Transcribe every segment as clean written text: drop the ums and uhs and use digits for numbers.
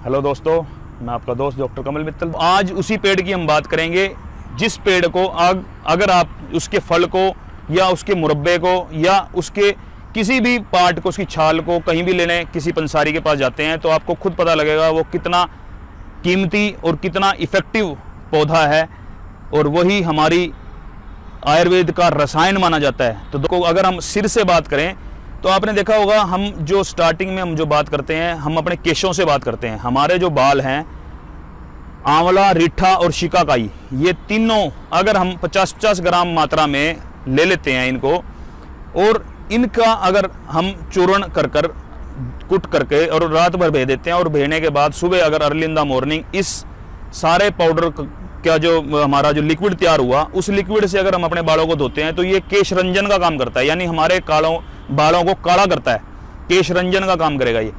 Hello दोस्तों, मैं आपका दोस्त डॉक्टर कमल मित्तल। आज उसी पेड़ की हम बात करेंगे जिस पेड़ को अगर आप उसके फल को या उसके मुरब्बे को या उसके किसी भी पार्ट को, उसकी छाल को कहीं भी लेने किसी पंसारी के पास जाते हैं तो आपको खुद पता लगेगा वो कितना कीमती और कितना इफ़ेक्टिव पौधा है, और वही हमारी आयुर्वेद का रसायन माना जाता है। तो देखो, अगर हम सिर से बात करें तो आपने देखा होगा, हम जो स्टार्टिंग में हम जो बात करते हैं, हम अपने केशों से बात करते हैं। हमारे जो बाल हैं, आंवला, रीठा और शिकाकाई, ये तीनों अगर हम 50-50 ग्राम मात्रा में ले लेते हैं इनको, और इनका अगर हम चूर्ण कर कुट करके और रात भर भेज देते हैं, और भेजने के बाद सुबह अगर अर्ली इन द मॉर्निंग इस सारे पाउडर का जो हमारा जो लिक्विड तैयार हुआ, उस लिक्विड से अगर हम अपने बालों को धोते हैं तो ये केश रंजन का काम करता है, यानी हमारे बालों को काला करता है, केश रंजन का काम करेगा। ये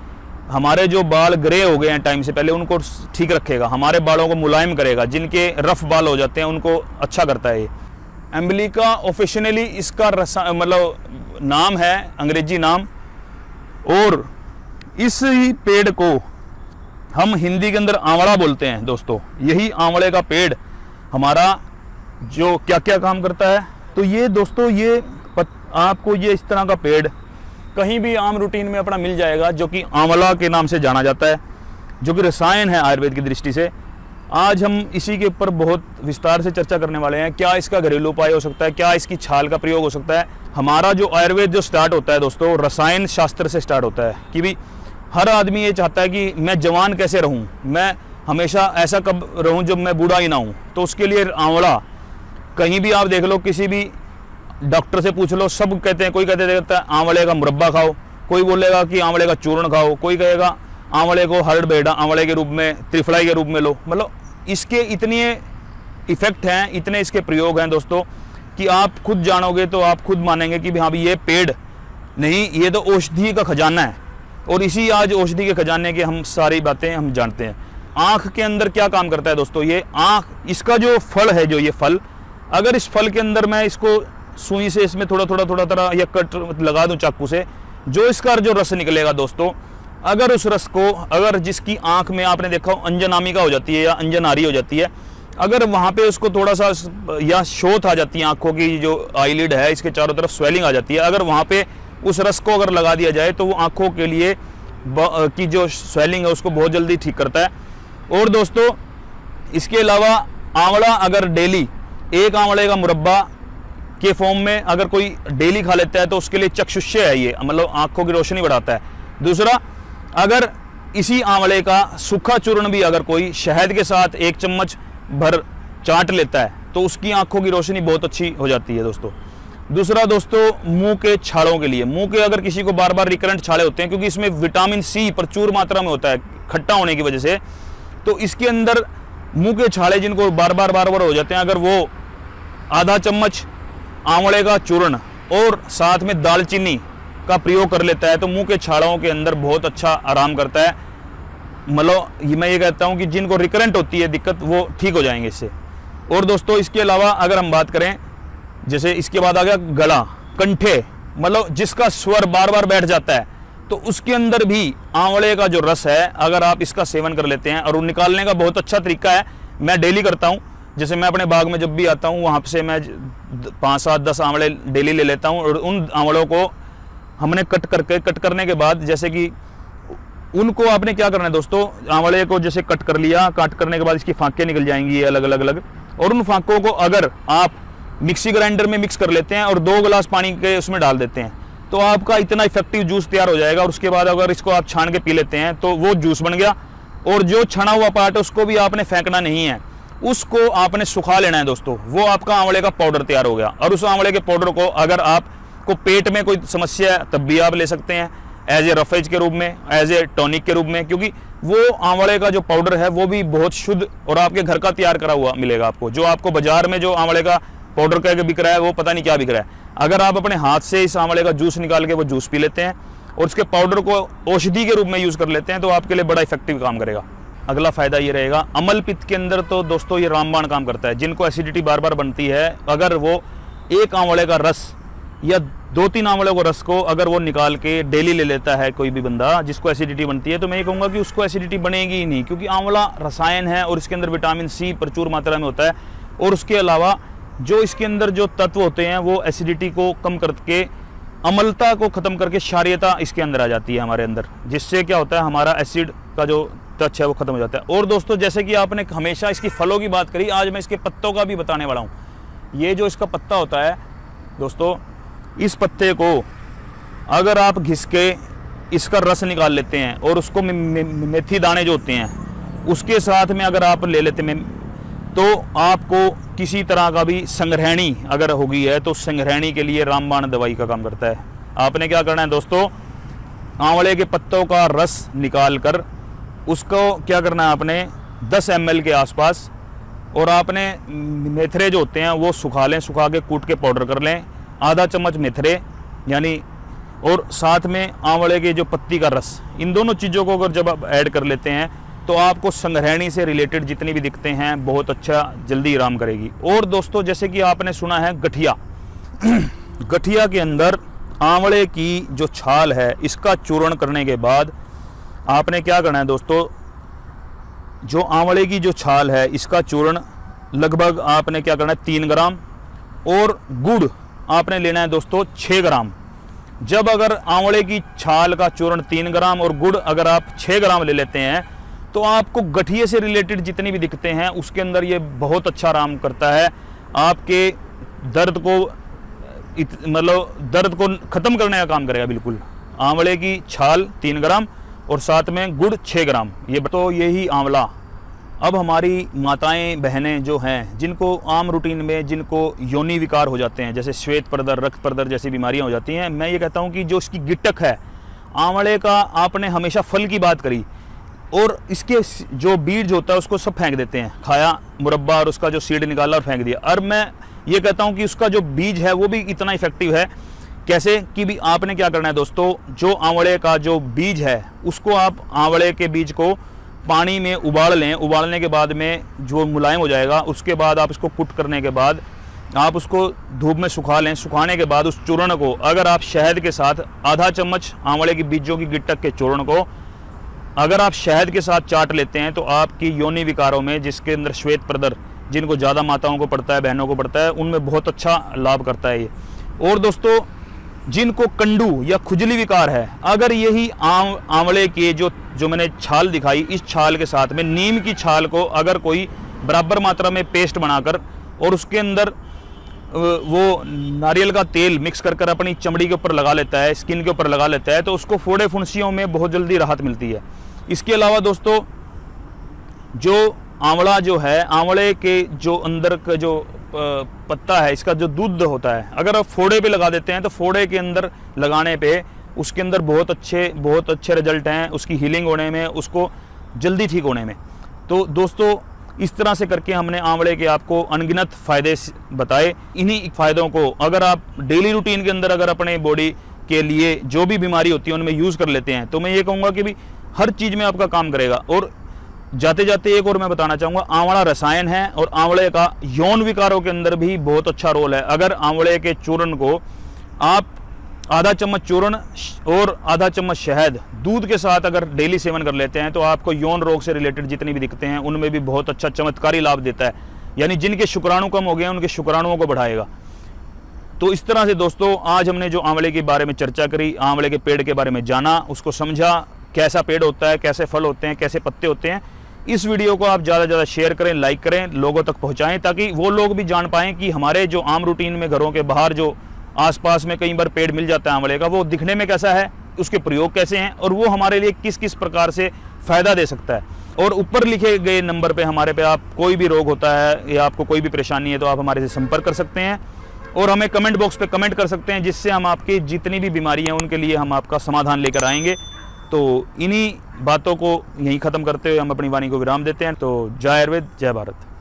हमारे जो बाल ग्रे हो गए हैं टाइम से पहले, उनको ठीक रखेगा, हमारे बालों को मुलायम करेगा, जिनके रफ बाल हो जाते हैं उनको अच्छा करता है। ये एम्बलिका ऑफिशियली इसका मतलब नाम है, अंग्रेजी नाम, और इस पेड़ को हम हिंदी के अंदर आंवला बोलते हैं दोस्तों। यही आंवले का पेड़ हमारा जो क्या क्या काम करता है, तो ये दोस्तों, ये आपको ये इस तरह का पेड़ कहीं भी आम रूटीन में अपना मिल जाएगा, जो कि आंवला के नाम से जाना जाता है, जो कि रसायन है आयुर्वेद की दृष्टि से। आज हम इसी के ऊपर बहुत विस्तार से चर्चा करने वाले हैं। क्या इसका घरेलू उपाय हो सकता है, क्या इसकी छाल का प्रयोग हो सकता है। हमारा जो आयुर्वेद जो स्टार्ट होता है दोस्तों, रसायन शास्त्र से स्टार्ट होता है कि भी हर आदमी ये चाहता है कि मैं जवान कैसे रहूं, मैं हमेशा ऐसा कब रहूं जब मैं बूढ़ा ही ना हूं। तो उसके लिए आंवला, कहीं भी आप देख लो, किसी भी डॉक्टर से पूछ लो, सब कहते हैं, कोई कहते हैं आंवले का मुरब्बा खाओ, कोई बोलेगा कि आंवले का चूर्ण खाओ, कोई कहेगा आंवले को हर्ड बेड़ा आंवले के रूप में, त्रिफलाई के रूप में लो। मतलब इसके इतने इफेक्ट हैं, इतने इसके प्रयोग हैं दोस्तों, कि आप खुद जानोगे तो आप खुद मानेंगे कि हाँ भी ये पेड़ नहीं, ये तो औषधि का खजाना है। और इसी आज औषधि के खजाने के हम सारी बातें हम जानते हैं। आँख के अंदर क्या काम करता है दोस्तों, ये आँख, इसका जो फल है, जो ये फल, अगर इस फल के अंदर मैं इसको सुई से इसमें थोड़ा या कट लगा दूं चाकू से, जो इसका जो रस निकलेगा दोस्तों, अगर उस रस को, अगर जिसकी आंख में आपने देखा अंजनामिका हो जाती है या अंजनारी हो जाती है, अगर वहां पे उसको थोड़ा सा या शोथ आ जाती है, आंखों की जो आईलिड है इसके चारों तरफ स्वेलिंग आ जाती है, अगर वहां पे उस रस को अगर लगा दिया जाए तो वो आंखों के लिए की जो स्वेलिंग है उसको बहुत जल्दी ठीक करता है। और दोस्तों, इसके अलावा आंवला अगर डेली एक आंवले का मुरब्बा के फॉर्म में अगर कोई डेली खा लेता है तो उसके लिए चक्षुष्य है, ये मतलब आंखों की रोशनी बढ़ाता है। दूसरा, अगर इसी आंवले का सूखा चूर्ण भी अगर कोई शहद के साथ 1 चम्मच भर चाट लेता है तो उसकी आंखों की रोशनी बहुत अच्छी हो जाती है दोस्तों। दूसरा दोस्तों, मुंह के छालों के लिए, मुंह के अगर किसी को बार बार रिकरेंट छाले होते हैं, क्योंकि इसमें विटामिन सी प्रचुर मात्रा में होता है खट्टा होने की वजह से, तो इसके अंदर मुंह के छाले जिनको बार बार हो जाते हैं, अगर वो आधा चम्मच आंवले का चूर्ण और साथ में दालचीनी का प्रयोग कर लेता है तो मुंह के छालों के अंदर बहुत अच्छा आराम करता है। मतलब मैं ये कहता हूं कि जिनको रिकरेंट होती है दिक्कत, वो ठीक हो जाएंगे इससे। और दोस्तों, इसके अलावा अगर हम बात करें, जैसे इसके बाद आ गया गला, कंठे, मतलब जिसका स्वर बार बार बैठ जाता है, तो उसके अंदर भी आंवले का जो रस है, अगर आप इसका सेवन कर लेते हैं, और वो निकालने का बहुत अच्छा तरीका है, मैं डेली करता हूँ। जैसे मैं अपने बाग में जब भी आता हूँ, वहाँ से मैं 5-7-10 आंवले डेली ले लेता हूँ, और उन आंवलों को हमने कट करने के बाद, जैसे कि उनको आपने क्या करना है दोस्तों, आंवले को जैसे कट कर लिया, काट करने के बाद इसकी फांकें निकल जाएंगी अलग अलग, और उन फांकों को अगर आप मिक्सी ग्राइंडर में मिक्स कर लेते हैं और 2 गिलास पानी के उसमें डाल देते हैं, तो आपका इतना इफेक्टिव जूस तैयार हो जाएगा। और उसके बाद अगर इसको आप छान के पी लेते हैं तो वो जूस बन गया। और जो छना हुआ पार्ट है उसको भी आपने फेंकना नहीं है, उसको आपने सुखा लेना है दोस्तों, वो आपका आंवले का पाउडर तैयार हो गया। और उस आंवले के पाउडर को अगर आपको पेट में कोई समस्या है तब भी आप ले सकते हैं, एज ए रफेज के रूप में, एज ए टॉनिक के रूप में, क्योंकि वो आंवले का जो पाउडर है वो भी बहुत शुद्ध और आपके घर का तैयार करा हुआ मिलेगा आपको। जो आपको बाजार में जो आंवले का पाउडर कह के बिक रहा है, वो पता नहीं क्या बिक रहा है। अगर आप अपने हाथ से इस आंवले का जूस निकाल के वो जूस पी लेते हैं और उसके पाउडर को औषधि के रूप में यूज कर लेते हैं, तो आपके लिए बड़ा इफेक्टिव काम करेगा। अगला फायदा ये रहेगा, अमल पित्त के अंदर तो दोस्तों ये रामबाण काम करता है। जिनको एसिडिटी बार बार बनती है, अगर वो एक आंवले का रस या 2-3 आंवले को रस को अगर वो निकाल के डेली ले लेता है कोई भी बंदा जिसको एसिडिटी बनती है, तो मैं ये कहूँगा कि उसको एसिडिटी बनेगी ही नहीं, क्योंकि आंवला रसायन है और इसके अंदर विटामिन सी प्रचुर मात्रा में होता है। और उसके अलावा जो इसके अंदर जो तत्व होते हैं वो एसिडिटी को कम करके, अम्लता को ख़त्म करके क्षारीयता इसके अंदर आ जाती है हमारे अंदर, जिससे क्या होता है हमारा एसिड का जो टच है वो ख़त्म हो जाता है। और दोस्तों जैसे कि आपने हमेशा इसकी फलों की बात करी, आज मैं इसके पत्तों का भी बताने वाला हूँ। ये जो इसका पत्ता होता है दोस्तों, इस पत्ते को अगर आप घिस के इसका रस निकाल लेते हैं और उसको मेथी दाने जो होते हैं उसके साथ में अगर आप ले लेते हैं, तो आपको किसी तरह का भी संग्रहणी अगर होगी है तो संग्रहणी के लिए रामबाण दवाई का काम करता है। आपने क्या करना है दोस्तों, आंवले के पत्तों का रस निकाल कर उसको क्या करना है आपने 10 ml के आसपास, और आपने मेथरे जो होते हैं वो सुखा लें, सुखा के कूट के पाउडर कर लें, आधा चम्मच मेथरे यानी, और साथ में आंवले के जो पत्ती का रस, इन दोनों चीज़ों को अगर जब आप ऐड कर लेते हैं तो आपको संग्रहणी से रिलेटेड जितनी भी दिक्कतें हैं बहुत अच्छा जल्दी आराम करेगी। और दोस्तों जैसे कि आपने सुना है गठिया गठिया के अंदर आंवले की जो छाल है इसका चूर्ण करने के बाद आपने क्या करना है दोस्तों, जो आंवले की जो छाल है इसका चूर्ण लगभग आपने क्या करना है 3 ग्राम, और गुड़ आपने लेना है दोस्तों 6 ग्राम। जब अगर आंवले की छाल का चूर्ण 3 ग्राम और गुड़ अगर आप 6 ग्राम ले लेते हैं तो आपको गठिए से रिलेटेड जितनी भी दिक्कतें हैं उसके अंदर ये बहुत अच्छा आराम करता है। आपके दर्द को मतलब दर्द को ख़त्म करने का काम करेगा बिल्कुल। आंवले की छाल 3 ग्राम और साथ में गुड़ 6 ग्राम, ये तो यही आंवला। अब हमारी माताएं बहनें जो हैं जिनको आम रूटीन में जिनको योनि विकार हो जाते हैं, जैसे श्वेत प्रदर, रक्त प्रदर जैसी बीमारियां हो जाती हैं, मैं ये कहता हूं कि जो इसकी गिटक है आंवले का, आपने हमेशा फल की बात करी और इसके जो बीज होता है उसको सब फेंक देते हैं, खाया मुरब्बा और उसका जो सीड निकाला और फेंक दिया। और मैं ये कहता हूँ कि उसका जो बीज है वो भी इतना इफेक्टिव है। कैसे कि भी आपने क्या करना है दोस्तों, जो आंवले का जो बीज है उसको आप आंवले के बीज को पानी में उबाल लें, उबालने के बाद में जो मुलायम हो जाएगा उसके बाद आप इसको कुट करने के बाद आप उसको धूप में सुखा लें। सुखाने के बाद उस चूर्ण को अगर आप शहद के साथ आधा चम्मच आंवले की बीजों की गिटक के चूर्ण को अगर आप शहद के साथ चाट लेते हैं तो आपकी योनि विकारों में, जिसके अंदर श्वेत प्रदर जिनको ज़्यादा माताओं को पड़ता है, बहनों को पड़ता है, उनमें बहुत अच्छा लाभ करता है ये। और दोस्तों जिनको कंडू या खुजली विकार है, अगर यही आंवले के जो मैंने छाल दिखाई, इस छाल के साथ में नीम की छाल को अगर कोई बराबर मात्रा में पेस्ट बनाकर और उसके अंदर वो नारियल का तेल मिक्स कर अपनी चमड़ी के ऊपर लगा लेता है, स्किन के ऊपर लगा लेता है, तो उसको फोड़े फुंसियों में बहुत जल्दी राहत मिलती है। इसके अलावा दोस्तों जो आंवला जो है, आंवले के जो अंदर का जो पत्ता है, इसका जो दूध होता है, अगर आप फोड़े पे लगा देते हैं तो फोड़े के अंदर लगाने पे उसके अंदर बहुत अच्छे रिजल्ट हैं उसकी हीलिंग होने में, उसको जल्दी ठीक होने में। तो दोस्तों इस तरह से करके हमने आंवले के आपको अनगिनत फ़ायदे बताए। इन्हीं फ़ायदों को अगर आप डेली रूटीन के अंदर अगर अपने बॉडी के लिए जो भी बीमारी होती है उनमें यूज़ कर लेते हैं तो मैं ये कहूँगा कि भी हर चीज़ में आपका काम करेगा। और जाते जाते एक और मैं बताना चाहूँगा, आंवला रसायन है और आंवले का यौन विकारों के अंदर भी बहुत अच्छा रोल है। अगर आंवले के चूर्ण को आप आधा चम्मच चूर्ण और आधा चम्मच शहद दूध के साथ अगर डेली सेवन कर लेते हैं तो आपको यौन रोग से रिलेटेड जितनी भी दिक्कतें हैं उनमें भी बहुत अच्छा चमत्कारी लाभ देता है। यानी जिनके शुक्राणु कम हो गए हैं उनके शुक्राणुओं को बढ़ाएगा। तो इस तरह से दोस्तों आज हमने जो आंवले के बारे में चर्चा करी, आंवले के पेड़ के बारे में जाना, उसको समझा, कैसा पेड़ होता है, कैसे फल होते हैं, कैसे पत्ते होते हैं। इस वीडियो को आप ज़्यादा से ज़्यादा शेयर करें, लाइक करें, लोगों तक पहुँचाएँ ताकि वो लोग भी जान पाएँ कि हमारे जो आम रूटीन में घरों के बाहर जो आसपास में कई बार पेड़ मिल जाता है आंवले का, वो दिखने में कैसा है, उसके प्रयोग कैसे हैं और वो हमारे लिए किस किस प्रकार से फ़ायदा दे सकता है। और ऊपर लिखे गए नंबर पे हमारे पे आप कोई भी रोग होता है या आपको कोई भी परेशानी है तो आप हमारे से संपर्क कर सकते हैं और हमें कमेंट बॉक्स पे कमेंट कर सकते हैं, जिससे हम आपकी जितनी भी बीमारी हैं उनके लिए हम आपका समाधान लेकर आएंगे। तो इन्हीं बातों को यहीं ख़त्म करते हुए हम अपनी वाणी को विराम देते हैं। तो जय आयुर्वेद, जय भारत।